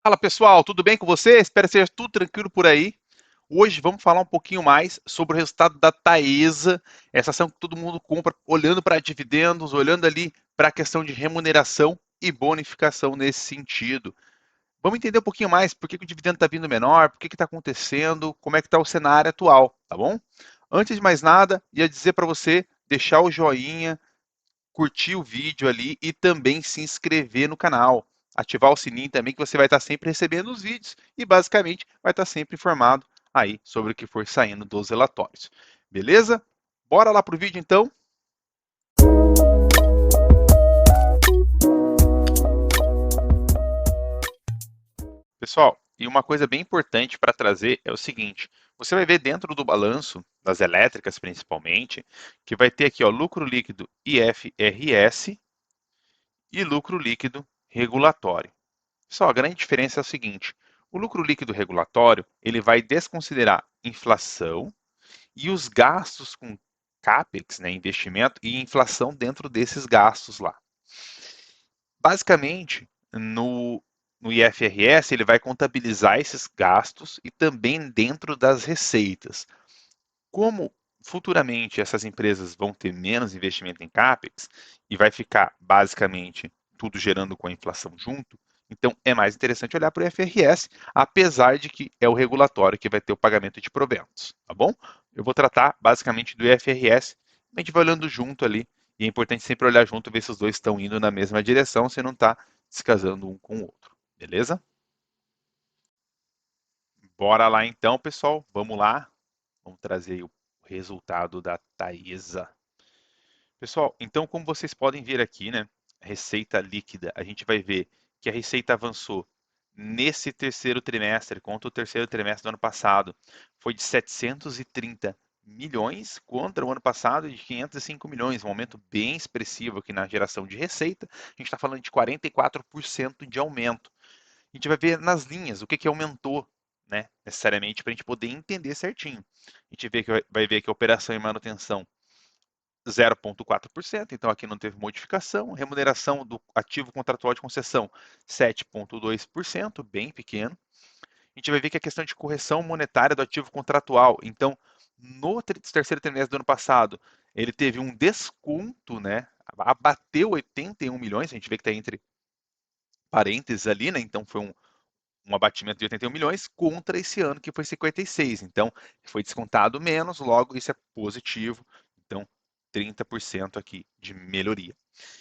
Fala pessoal, tudo bem com você? Espero que seja tudo tranquilo por aí. Hoje vamos falar um pouquinho mais sobre o resultado da Taesa, essa ação que todo mundo compra olhando para dividendos, olhando ali para a questão de remuneração e bonificação nesse sentido. Vamos entender um pouquinho mais por que o dividendo está vindo menor, por que está acontecendo, como é que está o cenário atual, tá bom? Antes de mais nada, ia dizer para você deixar o joinha, curtir o vídeo ali e também se inscrever no canal. Ativar o sininho também, que você vai estar sempre recebendo os vídeos e basicamente vai estar sempre informado aí sobre o que for saindo dos relatórios. Beleza? Bora lá para o vídeo então? Pessoal, e uma coisa bem importante para trazer é o seguinte: você vai ver dentro do balanço das elétricas, principalmente, que vai ter aqui ó, lucro líquido IFRS e lucro líquido regulatório. Só a grande diferença é o seguinte: o lucro líquido regulatório ele vai desconsiderar inflação e os gastos com capex, né, investimento e inflação dentro desses gastos lá. Basicamente, no IFRS ele vai contabilizar esses gastos e também dentro das receitas. Como futuramente essas empresas vão ter menos investimento em capex e vai ficar basicamente tudo gerando com a inflação junto, então é mais interessante olhar para o IFRS, apesar de que é o regulatório que vai ter o pagamento de proventos, tá bom? Eu vou tratar basicamente do IFRS, a gente vai olhando junto ali, e é importante sempre olhar junto, ver se os dois estão indo na mesma direção, se não está descasando um com o outro, beleza? Bora lá então, pessoal, vamos lá, vamos trazer o resultado da Taesa. Pessoal, então como vocês podem ver aqui, né, receita líquida, a gente vai ver que a receita avançou nesse terceiro trimestre contra o terceiro trimestre do ano passado. Foi de 730 milhões contra o ano passado de 505 milhões, um aumento bem expressivo aqui na geração de receita. A gente está falando de 44% de aumento. A gente vai ver nas linhas o que, que aumentou, né, necessariamente, para a gente poder entender certinho. A gente vai ver que a operação e manutenção 0,4%, então aqui não teve modificação. Remuneração do ativo contratual de concessão, 7,2%, bem pequeno. A gente vai ver que a questão de correção monetária do ativo contratual, então, no terceiro trimestre do ano passado, ele teve um desconto, né? Abateu 81 milhões, a gente vê que está entre parênteses ali, né? Então foi um abatimento de 81 milhões contra esse ano que foi 56. Então, foi descontado menos, logo isso é positivo. Então, 30% aqui de melhoria.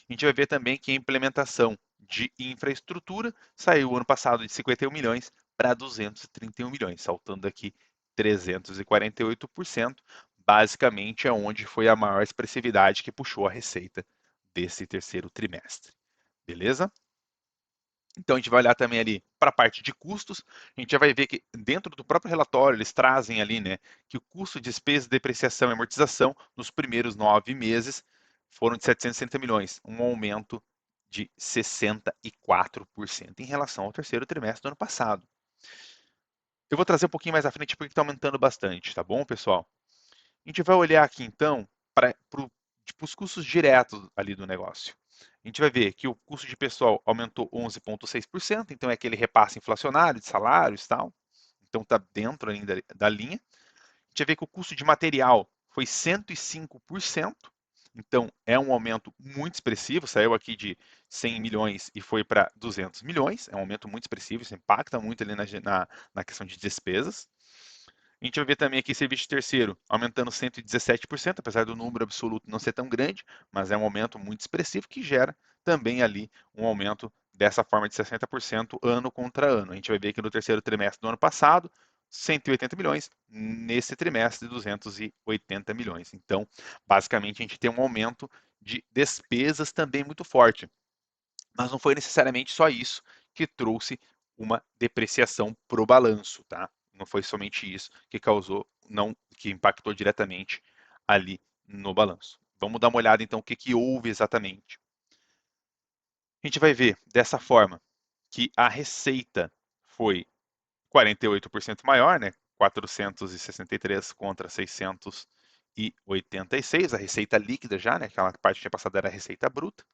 A gente vai ver também que a implementação de infraestrutura saiu ano passado de 51 milhões para 231 milhões, saltando aqui 348%. Basicamente é onde foi a maior expressividade que puxou a receita desse terceiro trimestre. Beleza? Então a gente vai olhar também ali para a parte de custos, a gente já vai ver que dentro do próprio relatório eles trazem ali, né, que o custo de despesa, depreciação e amortização nos primeiros 9 meses foram de 760 milhões, um aumento de 64% em relação ao terceiro trimestre do ano passado. Eu vou trazer um pouquinho mais à frente porque está aumentando bastante, tá bom, pessoal? A gente vai olhar aqui então para tipo, os custos diretos ali do negócio. A gente vai ver que o custo de pessoal aumentou 11,6%, então é aquele repasse inflacionário de salários e tal. Então está dentro ainda da linha. A gente vai ver que o custo de material foi 105%, então é um aumento muito expressivo, saiu aqui de 100 milhões e foi para 200 milhões, é um aumento muito expressivo, isso impacta muito ali na questão de despesas. A gente vai ver também aqui serviço terceiro aumentando 117%, apesar do número absoluto não ser tão grande, mas é um aumento muito expressivo que gera também ali um aumento dessa forma de 60% ano contra ano. A gente vai ver que no terceiro trimestre do ano passado, 180 milhões, nesse trimestre 280 milhões. Então, basicamente a gente tem um aumento de despesas também muito forte. Mas não foi necessariamente só isso que trouxe uma depreciação para o balanço, tá? Não foi somente isso que causou, não, que impactou diretamente ali no balanço. Vamos dar uma olhada então o que, que houve exatamente. A gente vai ver dessa forma que a receita foi 48% maior, né? 463 contra 686, a receita líquida já, né? Aquela parte que tinha passado era a receita bruta.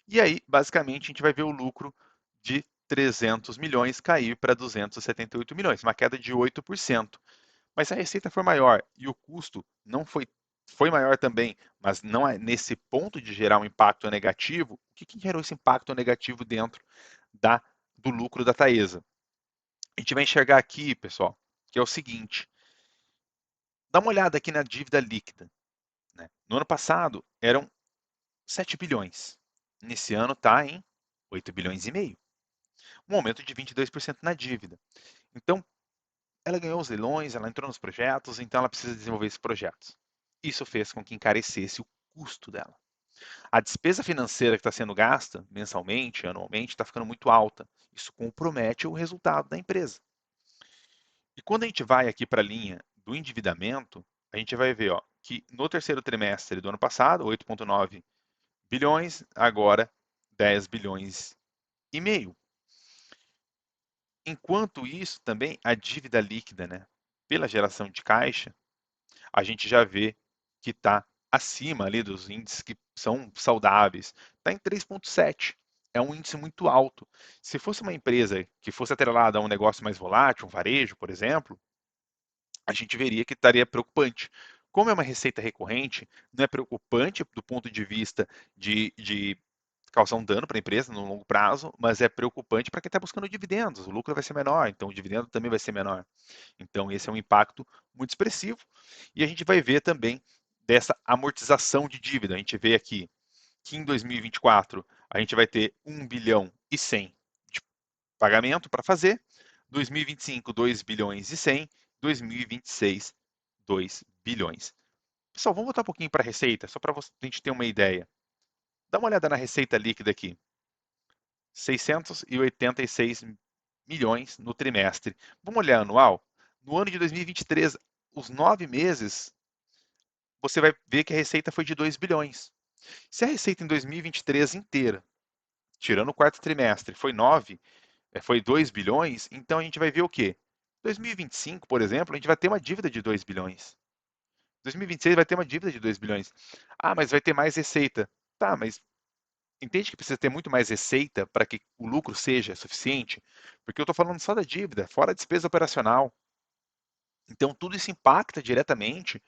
E aí, basicamente, a gente vai ver o lucro de 300 milhões cair para 278 milhões, uma queda de 8%. Mas se a receita for maior e o custo não foi maior também, mas não é nesse ponto de gerar um impacto negativo, o que gerou esse impacto negativo dentro do lucro da Taesa? A gente vai enxergar aqui, pessoal, que é o seguinte: dá uma olhada aqui na dívida líquida. Né? No ano passado eram 7 bilhões. Nesse ano está em 8 bilhões e meio. Um aumento de 22% na dívida. Então, ela ganhou os leilões, ela entrou nos projetos, então ela precisa desenvolver esses projetos. Isso fez com que encarecesse o custo dela. A despesa financeira que está sendo gasta mensalmente, anualmente, está ficando muito alta. Isso compromete o resultado da empresa. E quando a gente vai aqui para a linha do endividamento, a gente vai ver que no terceiro trimestre do ano passado, 8,9 bilhões, agora 10 bilhões e meio. Enquanto isso, também a dívida líquida, né, pela geração de caixa, a gente já vê que está acima ali dos índices que são saudáveis. Está em 3,7. É um índice muito alto. Se fosse uma empresa que fosse atrelada a um negócio mais volátil, um varejo, por exemplo, a gente veria que estaria preocupante. Como é uma receita recorrente, não é preocupante do ponto de vista de causar um dano para a empresa no longo prazo, mas é preocupante para quem está buscando dividendos. O lucro vai ser menor, então o dividendo também vai ser menor. Então esse é um impacto muito expressivo. E a gente vai ver também dessa amortização de dívida. A gente vê aqui que em 2024 a gente vai ter 1 bilhão e 100 de pagamento para fazer, 2025 2 bilhões e 100, 2026 2 bilhões. Pessoal, vamos voltar um pouquinho para a receita, só para a gente ter uma ideia. Dá uma olhada na receita líquida aqui. 686 milhões no trimestre. Vamos olhar anual? No ano de 2023, os 9 meses, você vai ver que a receita foi de 2 bilhões. Se a receita em 2023 inteira, tirando o quarto trimestre, foi 2 bilhões, então a gente vai ver o quê? 2025, por exemplo, a gente vai ter uma dívida de 2 bilhões. 2026 vai ter uma dívida de 2 bilhões. Ah, mas vai ter mais receita. Tá, mas entende que precisa ter muito mais receita para que o lucro seja suficiente? Porque eu estou falando só da dívida, fora a despesa operacional. Então, tudo isso impacta diretamente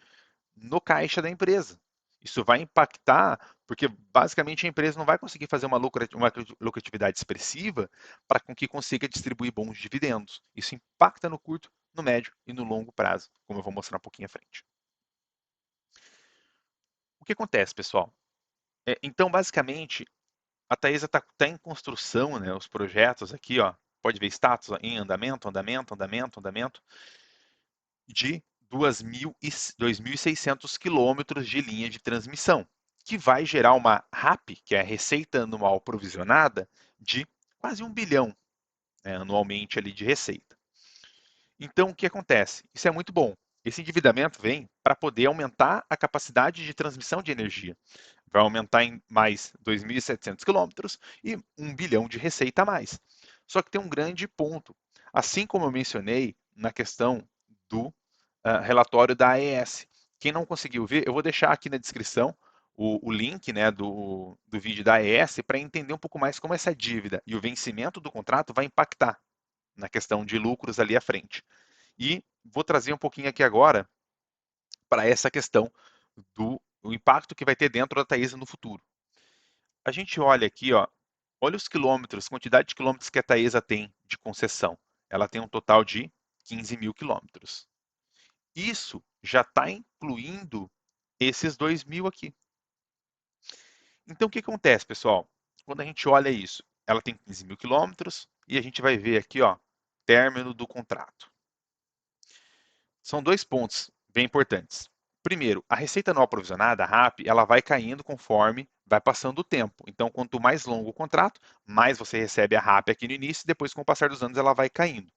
no caixa da empresa. Isso vai impactar, porque basicamente a empresa não vai conseguir fazer uma lucratividade expressiva para com que consiga distribuir bons dividendos. Isso impacta no curto, no médio e no longo prazo, como eu vou mostrar um pouquinho à frente. O que acontece, pessoal? Então, basicamente, a Taesa está em construção, né, os projetos aqui, pode ver status em andamento, de 2.600 quilômetros de linha de transmissão, que vai gerar uma RAP, que é a receita anual provisionada, de quase 1 bilhão, né, anualmente ali de receita. Então, o que acontece? Isso é muito bom. Esse endividamento vem para poder aumentar a capacidade de transmissão de energia. Vai aumentar em mais 2.700 quilômetros e 1 bilhão de receita a mais. Só que tem um grande ponto. Assim como eu mencionei na questão do relatório da AES. Quem não conseguiu ver, eu vou deixar aqui na descrição o link, né, do vídeo da AES para entender um pouco mais como essa dívida e o vencimento do contrato vai impactar na questão de lucros ali à frente. E vou trazer um pouquinho aqui agora para essa questão do impacto que vai ter dentro da Taesa no futuro. A gente olha aqui, olha os quilômetros, quantidade de quilômetros que a Taesa tem de concessão. Ela tem um total de 15 mil quilômetros. Isso já está incluindo esses 2 mil aqui. Então, o que acontece, pessoal? Quando a gente olha isso, ela tem 15 mil quilômetros e a gente vai ver aqui, término do contrato. São dois pontos bem importantes. Primeiro, a receita anual provisionada, a RAP, ela vai caindo conforme vai passando o tempo. Então, quanto mais longo o contrato, mais você recebe a RAP aqui no início, e depois, com o passar dos anos, ela vai caindo.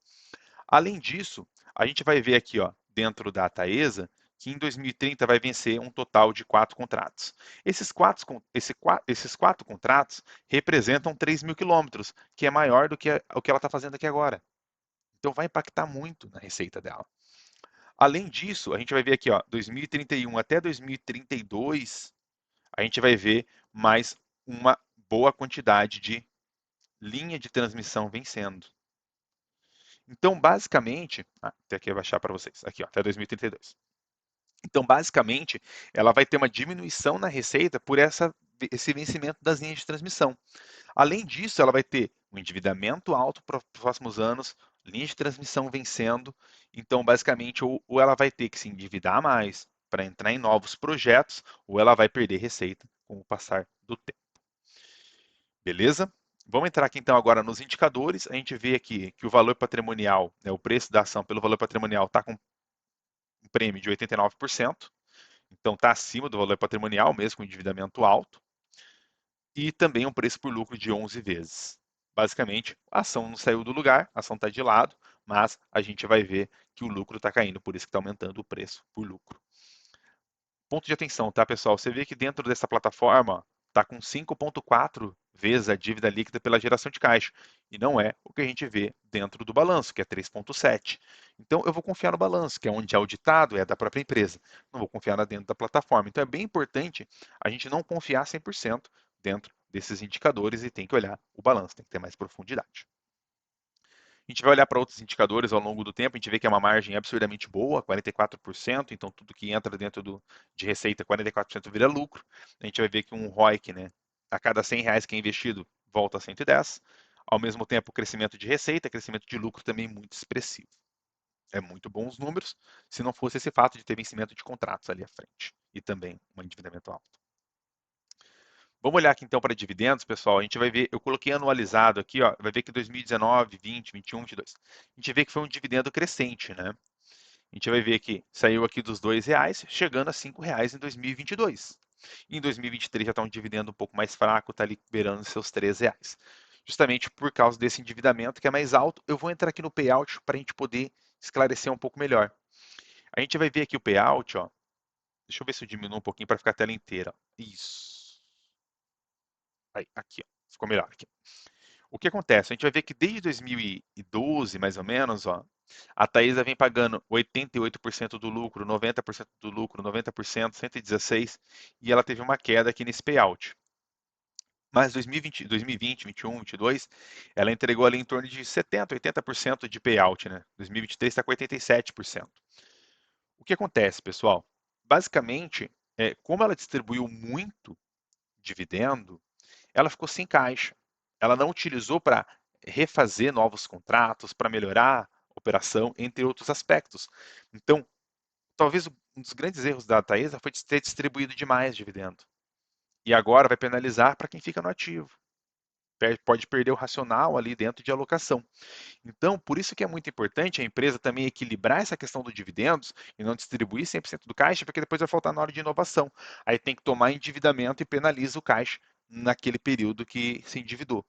Além disso, a gente vai ver aqui, dentro da Taesa, que em 2030 vai vencer um total de 4 contratos. Esses quatro contratos representam 3 mil quilômetros, que é maior do que o que ela está fazendo aqui agora. Então vai impactar muito na receita dela. Além disso, a gente vai ver aqui, 2031 até 2032, a gente vai ver mais uma boa quantidade de linha de transmissão vencendo. Então, basicamente, até aqui eu vou baixar para vocês, aqui, ó, até 2032. Então, basicamente, ela vai ter uma diminuição na receita por esse vencimento das linhas de transmissão. Além disso, ela vai ter um endividamento alto para os próximos anos, linha de transmissão vencendo. Então, basicamente, ou ela vai ter que se endividar mais para entrar em novos projetos, ou ela vai perder receita com o passar do tempo. Beleza? Vamos entrar aqui então agora nos indicadores. A gente vê aqui que o valor patrimonial, né, o preço da ação pelo valor patrimonial está com um prêmio de 89%. Então está acima do valor patrimonial, mesmo com endividamento alto. E também um preço por lucro de 11 vezes. Basicamente, a ação não saiu do lugar, a ação está de lado, mas a gente vai ver que o lucro está caindo, por isso que está aumentando o preço por lucro. Ponto de atenção, tá, pessoal? Você vê que dentro dessa plataforma está com 5,4 vezes a dívida líquida pela geração de caixa. E não é o que a gente vê dentro do balanço, que é 3,7. Então, eu vou confiar no balanço, que é onde é auditado, é da própria empresa. Não vou confiar dentro da plataforma. Então, é bem importante a gente não confiar 100% dentro desses indicadores e tem que olhar o balanço, tem que ter mais profundidade. A gente vai olhar para outros indicadores ao longo do tempo, a gente vê que é uma margem absurdamente boa, 44%, então tudo que entra dentro de receita, 44% vira lucro. A gente vai ver que um ROIC, né, a cada 100 reais que é investido, volta a 110. Ao mesmo tempo, crescimento de receita, crescimento de lucro também muito expressivo. É muito bons números, se não fosse esse fato de ter vencimento de contratos ali à frente e também um endividamento alto. Vamos olhar aqui então para dividendos, pessoal. A gente vai ver, eu coloquei anualizado aqui, ó, vai ver que 2019, 20, 21, 22. A gente vê que foi um dividendo crescente, né? A gente vai ver que saiu aqui dos R$ 2, chegando a R$ 5 em 2022. Em 2023 já está um dividendo um pouco mais fraco, está liberando seus R$ 3. Justamente por causa desse endividamento que é mais alto, eu vou entrar aqui no payout para a gente poder esclarecer um pouco melhor. A gente vai ver aqui o payout, ó. Deixa eu ver se eu diminuo um pouquinho para ficar a tela inteira. Isso. Aí, aqui, ó. Ficou melhor aqui. O que acontece? A gente vai ver que desde 2012, mais ou menos, ó, a Taesa vem pagando 88% do lucro, 90% do lucro, 90%, 116%, e ela teve uma queda aqui nesse payout. Mas 2020, 2021, 2022, ela entregou ali em torno de 70%, 80% de payout, né? 2023 está com 87%. O que acontece, pessoal? Basicamente, como ela distribuiu muito dividendo, ela ficou sem caixa. Ela não utilizou para refazer novos contratos, para melhorar a operação, entre outros aspectos. Então, talvez um dos grandes erros da Taesa foi ter distribuído demais dividendo. E agora vai penalizar para quem fica no ativo. Pode perder o racional ali dentro de alocação. Então, por isso que é muito importante a empresa também equilibrar essa questão dos dividendos e não distribuir 100% do caixa, porque depois vai faltar na hora de inovação. Aí tem que tomar endividamento e penaliza o caixa naquele período que se endividou.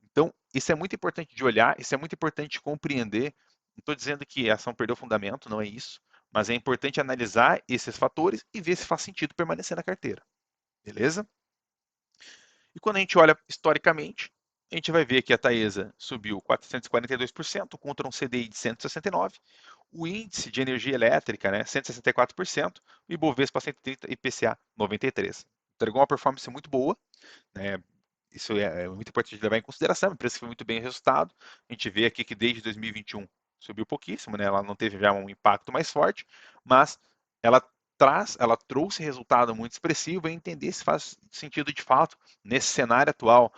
Então, isso é muito importante de olhar, isso é muito importante de compreender. Não estou dizendo que a ação perdeu fundamento, não é isso, mas é importante analisar esses fatores e ver se faz sentido permanecer na carteira. Beleza? E quando a gente olha historicamente, a gente vai ver que a Taesa subiu 442% contra um CDI de 169%, o índice de energia elétrica, né, 164%, o Ibovespa 130% e IPCA 93%. Entregou uma performance muito boa, né? Isso é muito importante levar em consideração, a empresa foi muito bem resultado. A gente vê aqui que desde 2021 subiu pouquíssimo, né? Ela não teve já um impacto mais forte, mas ela ela trouxe resultado muito expressivo e entender se faz sentido de fato, nesse cenário atual,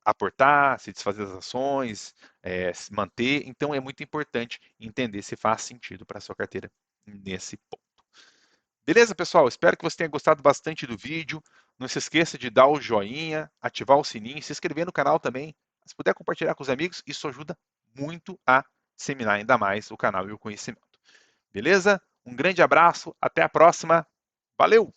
aportar, se desfazer das ações, se manter. Então é muito importante entender se faz sentido para a sua carteira nesse ponto. Beleza, pessoal? Espero que você tenha gostado bastante do vídeo. Não se esqueça de dar o joinha, ativar o sininho, se inscrever no canal também. Se puder compartilhar com os amigos, isso ajuda muito a disseminar ainda mais o canal e o conhecimento. Beleza? Um grande abraço, até a próxima. Valeu!